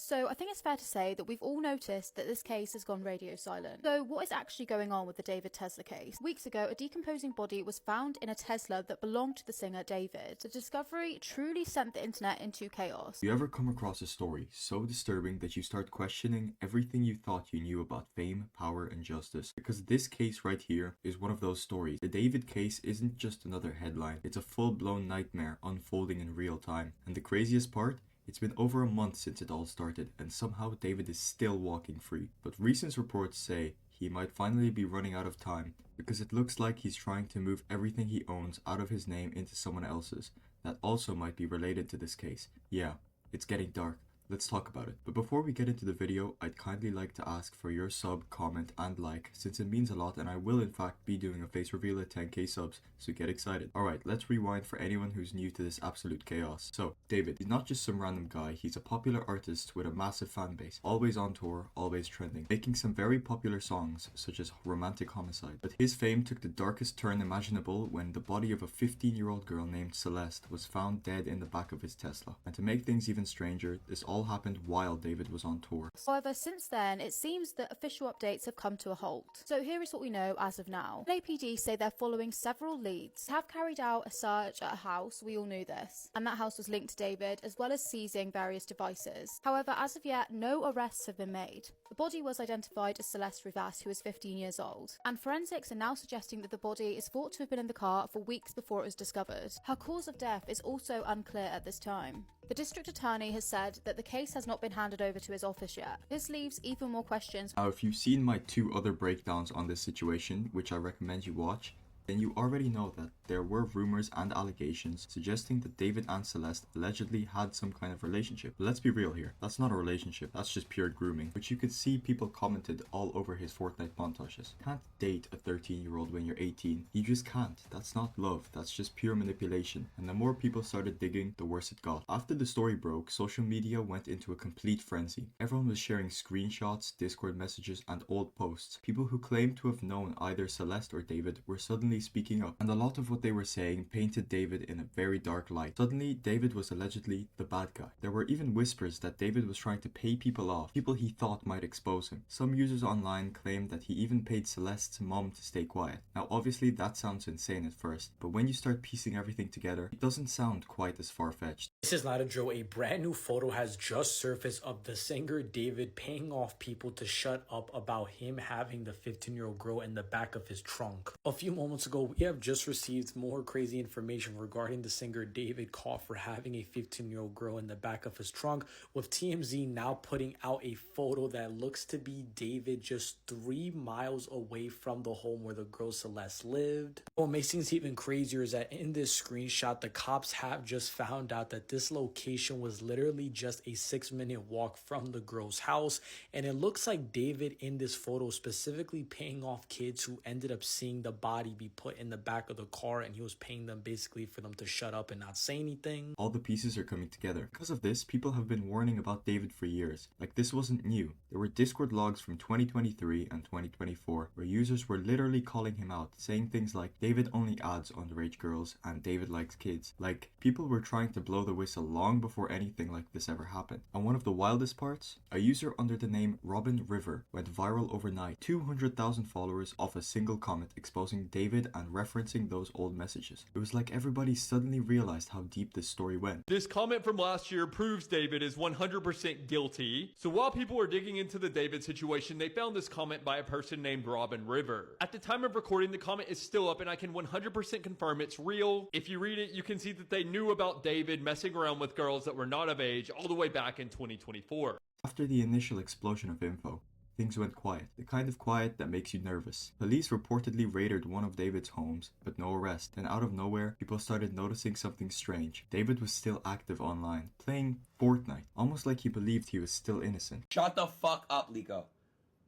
So I think it's fair to say that we've all noticed that this case has gone radio silent. So what is actually going on with the David Tesla case? Weeks ago, a decomposing body was found in a Tesla that belonged to the singer David. The discovery truly sent the internet into chaos. You ever come across a story so disturbing that you start questioning everything you thought you knew about fame, power, and justice? Because this case right here is one of those stories. The David case isn't just another headline, it's a full-blown nightmare unfolding in real time. And the craziest part? It's been over a month since it all started, and somehow David is still walking free. But recent reports say he might finally be running out of time, because it looks like he's trying to move everything he owns out of his name into someone else's. That also might be related to this case. Yeah, it's getting dark. Let's talk about it. But before we get into the video, I'd kindly like to ask for your sub, comment, and like, since it means a lot, and I will in fact be doing a face reveal at 10k subs, so get excited. Alright, let's rewind for anyone who's new to this absolute chaos. So, David, he's not just some random guy, he's a popular artist with a massive fan base, always on tour, always trending, making some very popular songs, such as Romantic Homicide. But his fame took the darkest turn imaginable when the body of a 15-year-old girl named Celeste was found dead in the back of his Tesla. And to make things even stranger, this all happened while David was on tour. However, since then, it seems that official updates have come to a halt. So here is what we know as of now. LAPD say they're following several leads. They have carried out a search at a house, we all knew this, and that house was linked to David, as well as seizing various devices. However, as of yet, no arrests have been made. The body was identified as Celeste Rivas, who is 15 years old, and forensics are now suggesting that the body is thought to have been in the car for weeks before it was discovered. Her cause of death is also unclear at this time. The district attorney has said that the case has not been handed over to his office yet. This leaves even more questions. Now, if you've seen my 2 other breakdowns on this situation, which I recommend you watch, then you already know that there were rumors and allegations suggesting that David and Celeste allegedly had some kind of relationship. But let's be real here, that's not a relationship, that's just pure grooming, which you could see people commented all over his Fortnite montages. You can't date a 13-year-old when you're 18, you just can't. That's not love, that's just pure manipulation. And the more people started digging, the worse it got. After the story broke, social media went into a complete frenzy. Everyone was sharing screenshots, Discord messages, and old posts. People who claimed to have known either Celeste or David were suddenly speaking up, and a lot of what they were saying painted David in a very dark light. Suddenly, David was allegedly the bad guy. There were even whispers that David was trying to pay people off, people he thought might expose him. Some users online claimed that he even paid Celeste's mom to stay quiet. Now obviously that sounds insane at first, but when you start piecing everything together, it doesn't sound quite as far-fetched. This is not a drill. A brand new photo has just surfaced of the singer David paying off people to shut up about him having the 15-year-old girl in the back of his trunk. A few moments ago, we have just received more crazy information regarding the singer David caught for having a 15-year-old girl in the back of his trunk, with TMZ now putting out a photo that looks to be David just 3 miles away from the home where the girl Celeste lived. What makes things even crazier is that in this screenshot, the cops have just found out that this location was literally just a 6-minute walk from the girl's house, and it looks like David in this photo specifically paying off kids who ended up seeing the body be put in the back of the car, and he was paying them basically for them to shut up and not say anything. All the pieces are coming together. Because of this, people have been warning about David for years. Like, this wasn't new. There were Discord logs from 2023 and 2024 where users were literally calling him out, saying things like David only adds underage girls and David likes kids. Like, people were trying to blow the whistle long before anything like this ever happened. And one of the wildest parts, a user under the name Robin River went viral overnight. 200,000 followers off a single comment exposing David and referencing those old messages. It was like everybody suddenly realized how deep this story went. This comment from last year proves David is 100% guilty. So while people were digging into the David situation, they found this comment by a person named Robin River. At the time of recording, the comment is still up and I can 100% confirm it's real. If you read it, you can see that they knew about David messing around with girls that were not of age all the way back in 2024. After the initial explosion of info, things went quiet, the kind of quiet that makes you nervous. Police reportedly raided one of David's homes, but no arrest. Then out of nowhere, people started noticing something strange. David was still active online, playing Fortnite, almost like he believed he was still innocent. Shut the fuck up, Lico.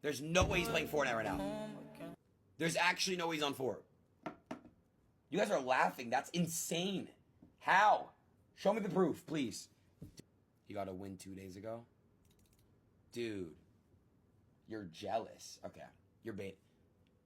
There's no way he's playing Fortnite right now. There's actually no way he's on Fort. You guys are laughing. That's insane. How? Show me the proof, please. You got a win 2 days ago? Dude. You're jealous. Okay. You're bait.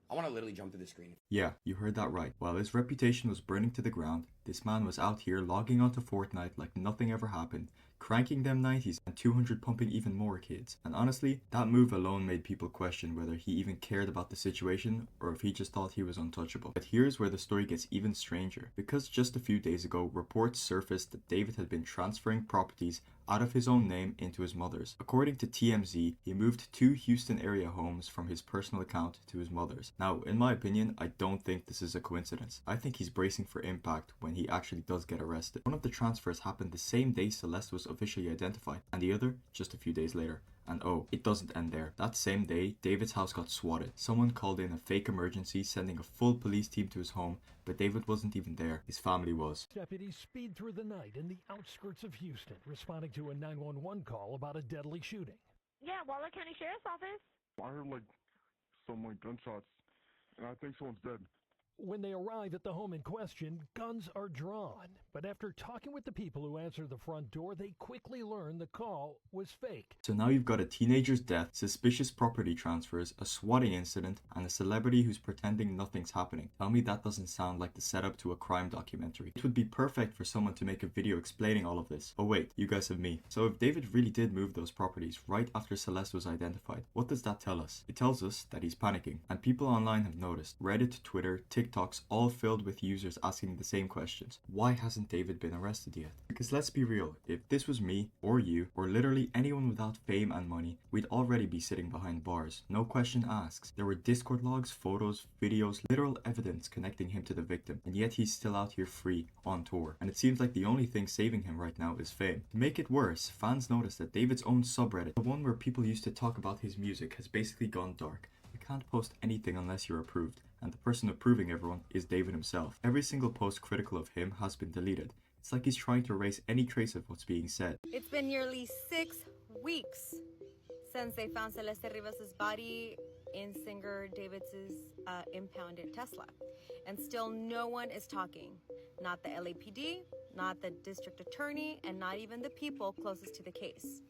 I want to literally jump to the screen. Yeah, you heard that right. While his reputation was burning to the ground, this man was out here logging onto Fortnite like nothing ever happened, cranking them 90s and 200 pumping even more kids. And honestly, that move alone made people question whether he even cared about the situation or if he just thought he was untouchable. But here's where the story gets even stranger, because just a few days ago, reports surfaced that David had been transferring properties out of his own name into his mother's. According to TMZ, he moved 2 Houston area homes from his personal account to his mother's. Now, in my opinion, I don't think this is a coincidence. I think he's bracing for impact when he actually does get arrested. One of the transfers happened the same day Celeste was officially identified, and the other just a few days later. And oh, it doesn't end there. That same day, David's house got swatted. Someone called in a fake emergency, sending a full police team to his home, but David wasn't even there. His family was. Deputies speed through the night in the outskirts of Houston, responding to a 911 call about a deadly shooting. Yeah, Waller County Sheriff's Office. I heard some gunshots, and I think someone's dead. When they arrive at the home in question, guns are drawn. But after talking with the people who answered the front door, they quickly learn the call was fake. So now you've got a teenager's death, suspicious property transfers, a swatting incident, and a celebrity who's pretending nothing's happening. Tell me that doesn't sound like the setup to a crime documentary. It would be perfect for someone to make a video explaining all of this. Oh wait, you guys have me. So if David really did move those properties right after Celeste was identified, what does that tell us? It tells us that he's panicking. And people online have noticed. Reddit, Twitter, TikToks, all filled with users asking the same questions. Why hasn't David been arrested yet? Because let's be real, if this was me, or you, or literally anyone without fame and money, we'd already be sitting behind bars. No question asked. There were Discord logs, photos, videos, literal evidence connecting him to the victim, and yet he's still out here free, on tour. And it seems like the only thing saving him right now is fame. To make it worse, fans noticed that David's own subreddit, the one where people used to talk about his music, has basically gone dark. You can't post anything unless you're approved, and the person approving everyone is David himself. Every single post critical of him has been deleted. It's like he's trying to erase any trace of what's being said. It's been nearly 6 weeks since they found Celeste Rivas' body in singer David's impounded Tesla. And still no one is talking. Not the LAPD, not the district attorney, and not even the people closest to the case.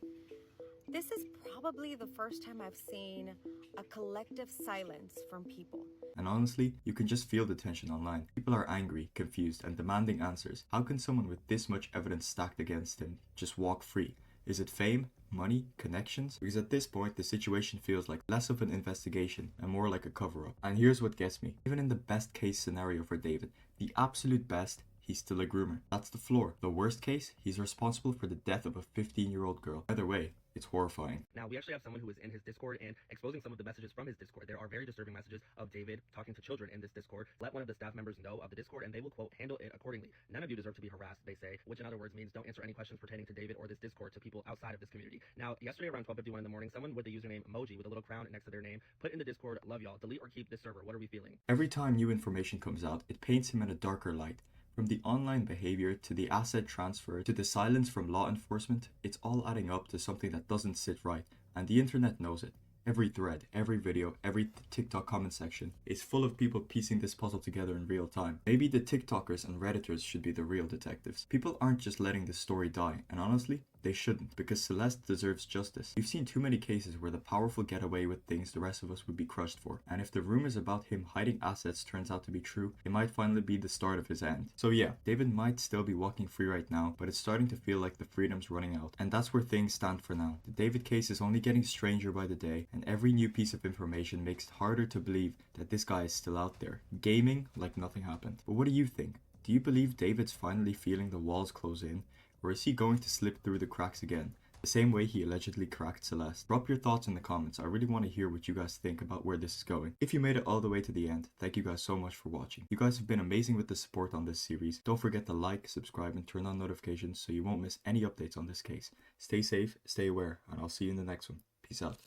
This is probably the first time I've seen a collective silence from people. And honestly, you can just feel the tension online. People are angry, confused, and demanding answers. How can someone with this much evidence stacked against him just walk free? Is it fame? Money? Connections? Because at this point, the situation feels like less of an investigation and more like a cover-up. And here's what gets me. Even in the best case scenario for David, the absolute best, he's still a groomer. That's the floor. The worst case, he's responsible for the death of a 15-year-old girl. Either way, it's horrifying. Now, we actually have someone who is in his Discord and exposing some of the messages from his Discord. There are very disturbing messages of David talking to children in this Discord. Let one of the staff members know of the Discord and they will, quote, handle it accordingly. None of you deserve to be harassed, they say, which in other words means don't answer any questions pertaining to David or this Discord to people outside of this community. Now, yesterday around 12:51 in the morning, someone with the username emoji with a little crown next to their name put in the Discord, love y'all, delete or keep this server. What are we feeling? Every time new information comes out, it paints him in a darker light. From the online behavior to the asset transfer to the silence from law enforcement, it's all adding up to something that doesn't sit right, and the internet knows it. Every thread, every video, every TikTok comment section is full of people piecing this puzzle together in real time. Maybe the TikTokers and Redditors should be the real detectives. People aren't just letting this story die, and honestly, they shouldn't, because Celeste deserves justice. We've seen too many cases where the powerful get away with things the rest of us would be crushed for, and if the rumors about him hiding assets turns out to be true, it might finally be the start of his end. So yeah, David might still be walking free right now, but it's starting to feel like the freedom's running out, and that's where things stand for now. The David case is only getting stranger by the day, and every new piece of information makes it harder to believe that this guy is still out there, gaming like nothing happened. But what do you think? Do you believe David's finally feeling the walls close in? Or is he going to slip through the cracks again, the same way he allegedly cracked Celeste? Drop your thoughts in the comments. I really want to hear what you guys think about where this is going. If you made it all the way to the end, thank you guys so much for watching. You guys have been amazing with the support on this series. Don't forget to like, subscribe, and turn on notifications so you won't miss any updates on this case. Stay safe, stay aware, and I'll see you in the next one. Peace out.